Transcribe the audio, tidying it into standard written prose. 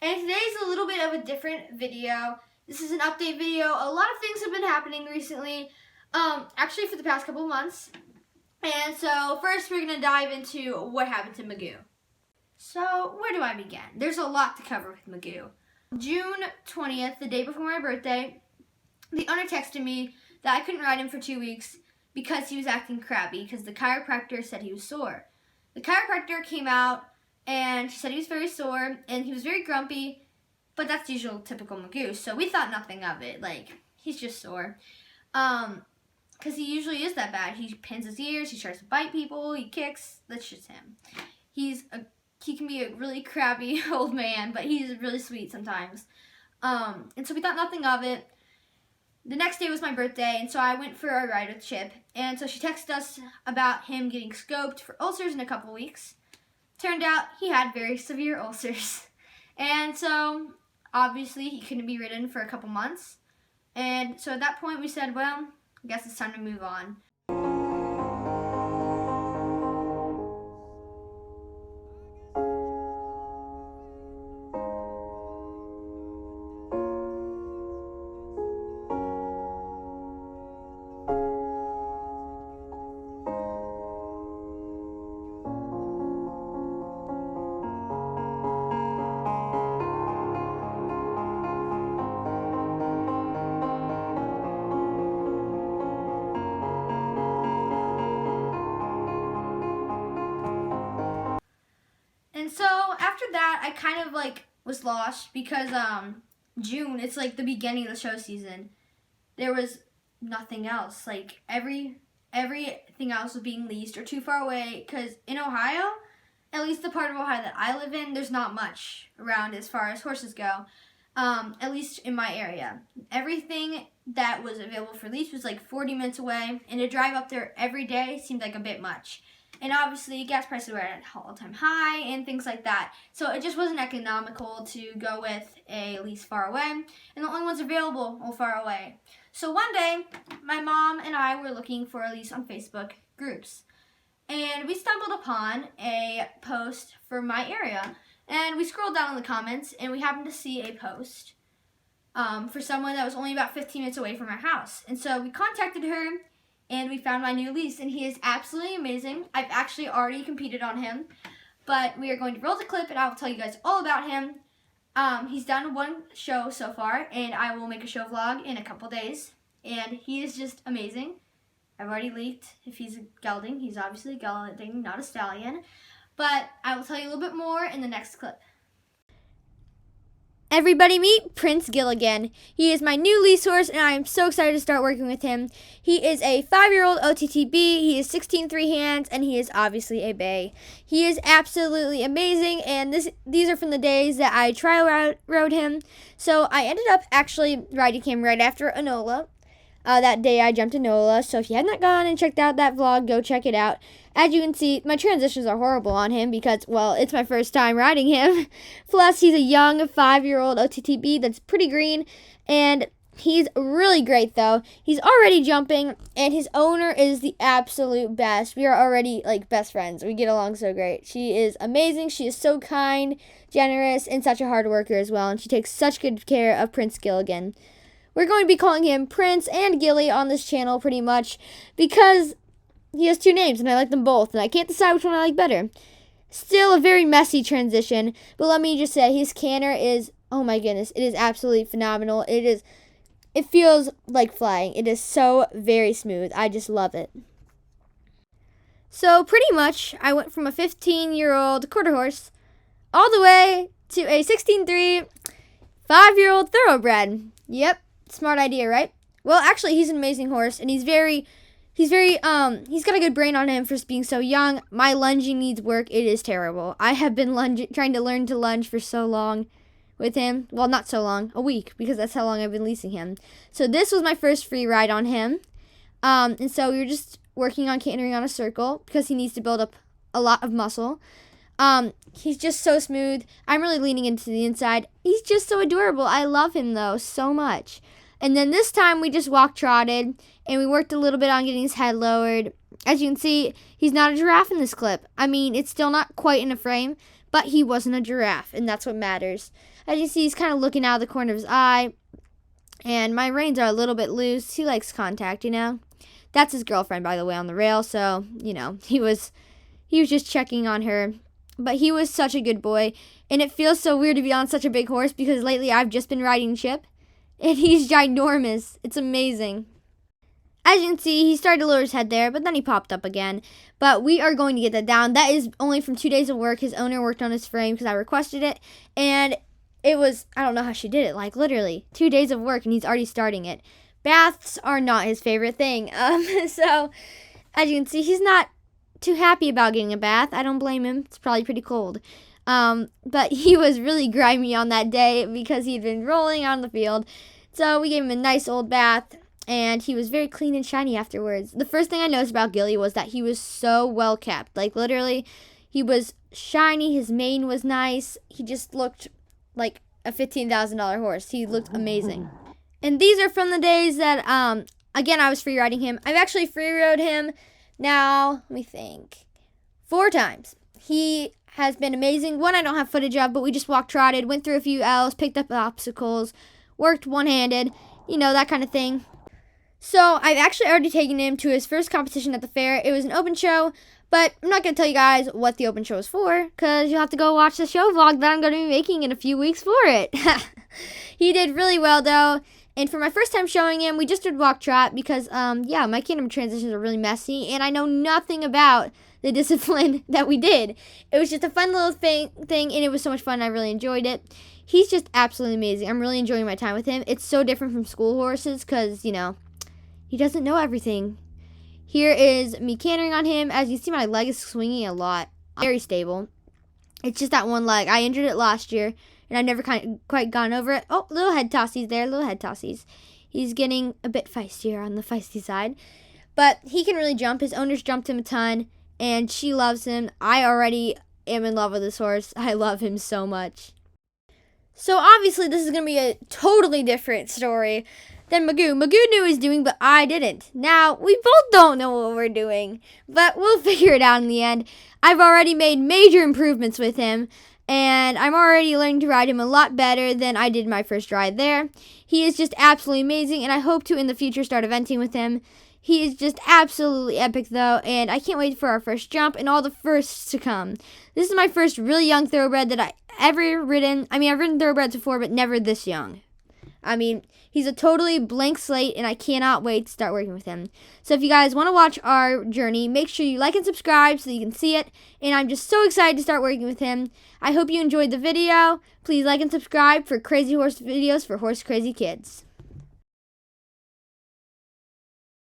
And today's a little bit of a different video. This is an update video. A lot of things have been happening recently, actually for the past couple of months. And so first we're going to dive into what happened to Magoo. So where do I begin? There's a lot to cover with Magoo. June 20th, the day before my birthday, the owner texted me that I couldn't ride him for 2 weeks because he was acting crabby because the chiropractor said he was sore. The chiropractor came out and she said he was very sore and he was very grumpy, but that's usual typical Magoo, so we thought nothing of it. Like, he's just sore. Because he usually is that bad. He pins his ears, he tries to bite people, he kicks. That's just him. He can be a really crabby old man, but he's really sweet sometimes. And so we thought nothing of it. The next day was my birthday, and so I went for a ride with Chip. And so she texted us about him getting scoped for ulcers in a couple weeks. Turned out he had very severe ulcers. And so, obviously, he couldn't be ridden for a couple months. And so at that point we said, well, I guess it's time to move on. And so after that, I kind of was lost because June, it's like the beginning of the show season. There was nothing else. Like everything else was being leased or too far away. Because in Ohio, at least the part of Ohio that I live in, there's not much around as far as horses go. At least in my area, everything that was available for lease was like 40 minutes away, and to drive up there every day seemed like a bit much. And obviously, gas prices were at an all-time high and things like that. So it just wasn't economical to go with a lease far away. And the only ones available were far away. So one day, my mom and I were looking for a lease on Facebook groups. And we stumbled upon a post for my area. And we scrolled down in the comments, and we happened to see a post for someone that was only about 15 minutes away from our house. And so we contacted her. And we found my new lease, and he is absolutely amazing. I've actually already competed on him, but we are going to roll the clip, and I will tell you guys all about him. He's done one show so far, and I will make a show vlog in a couple days, and he is just amazing. I've already leaked if he's a gelding. He's obviously a gelding, not a stallion, but I will tell you a little bit more in the next clip. Everybody meet Prince Gilligan. He is my new lease horse, and I am so excited to start working with him. He is a 5-year-old OTTB. He is 16 3 hands, and he is obviously a bay. He is absolutely amazing, and these are from the days that I trial rode him. So I ended up actually riding him right after Enola. That day I jumped Enola, so if you have not gone and checked out that vlog, go check it out. As you can see, my transitions are horrible on him because, well, it's my first time riding him. Plus, he's a young 5-year-old OTTB that's pretty green, and he's really great, though. He's already jumping, and his owner is the absolute best. We are already, best friends. We get along so great. She is amazing. She is so kind, generous, and such a hard worker as well, and she takes such good care of Prince Gilligan. We're going to be calling him Prince and Gilly on this channel pretty much because he has 2 names and I like them both and I can't decide which one I like better. Still a very messy transition, but let me just say his canter is, oh my goodness, it is absolutely phenomenal. It feels like flying. It is so very smooth. I just love it. So pretty much I went from a 15-year-old quarter horse all the way to a 16 3 5-year-old thoroughbred. Yep. Smart idea, right? Well, actually, he's an amazing horse, and he's got a good brain on him for being so young. My lunging needs work. It is terrible. I have been trying to learn to lunge for so long with him. Well, not so long, a week, because that's how long I've been leasing him. So this was my first free ride on him. And so we were just working on cantering on a circle because he needs to build up a lot of muscle. He's just so smooth. I'm really leaning into the inside. He's just so adorable. I love him, though, so much. And then this time we just walk trotted, and we worked a little bit on getting his head lowered. As you can see, he's not a giraffe in this clip. I mean, it's still not quite in a frame, but he wasn't a giraffe, and that's what matters. As you see, he's kind of looking out of the corner of his eye. And my reins are a little bit loose. He likes contact, you know. That's his girlfriend, by the way, on the rail. So, you know, he was just checking on her. But he was such a good boy. And it feels so weird to be on such a big horse because lately I've just been riding Chip. And he's ginormous. It's amazing. As you can see, he started to lower his head there, but then he popped up again. But we are going to get that down. That is only from 2 days of work. His owner worked on his frame because I requested it. And it was, I don't know how she did it, like literally 2 days of work and he's already starting it. Baths are not his favorite thing. So, as you can see, he's not too happy about getting a bath. I don't blame him. It's probably pretty cold. But he was really grimy on that day because he'd been rolling on the field. So we gave him a nice old bath, and he was very clean and shiny afterwards. The first thing I noticed about Gilly was that he was so well kept. Like, literally, he was shiny. His mane was nice. He just looked like a $15,000 horse. He looked amazing. And these are from the days that, again, I was free riding him. I've actually free rode him now, let me think, 4 times. He has been amazing. One I don't have footage of, but we just walked, trotted, went through a few L's, picked up obstacles, worked one-handed, you know, that kind of thing. So I've actually already taken him to his first competition at the fair. It was an open show, but I'm not going to tell you guys what the open show was for because you'll have to go watch the show vlog that I'm going to be making in a few weeks for it. He did really well, though. And for my first time showing him, we just did walk trot because, yeah, my kingdom transitions are really messy, and I know nothing about the discipline that we did. It was just a fun little thing, and it was so much fun. I really enjoyed it. He's just absolutely amazing. I'm really enjoying my time with him. It's so different from school horses because, you know, he doesn't know everything. Here is me cantering on him. As you see, my leg is swinging a lot. Very stable. It's just that one leg. I injured it last year, and I've never quite gone over it. Oh, little head tossies there, little head tossies. He's getting a bit feistier on the feisty side. But he can really jump. His owners jumped him a ton, and she loves him. I already am in love with this horse. I love him so much. So obviously this is going to be a totally different story than Magoo. Magoo knew what he was doing, but I didn't. Now, we both don't know what we're doing, but we'll figure it out in the end. I've already made major improvements with him, and I'm already learning to ride him a lot better than I did my first ride there. He is just absolutely amazing, and I hope to in the future start eventing with him. He is just absolutely epic, though, and I can't wait for our first jump and all the firsts to come. This is my first really young thoroughbred that I ever ridden. I mean, I've ridden thoroughbreds before, but never this young. I mean, he's a totally blank slate, and I cannot wait to start working with him. So if you guys want to watch our journey, make sure you like and subscribe so you can see it. And I'm just so excited to start working with him. I hope you enjoyed the video. Please like and subscribe for crazy horse videos for horse crazy kids.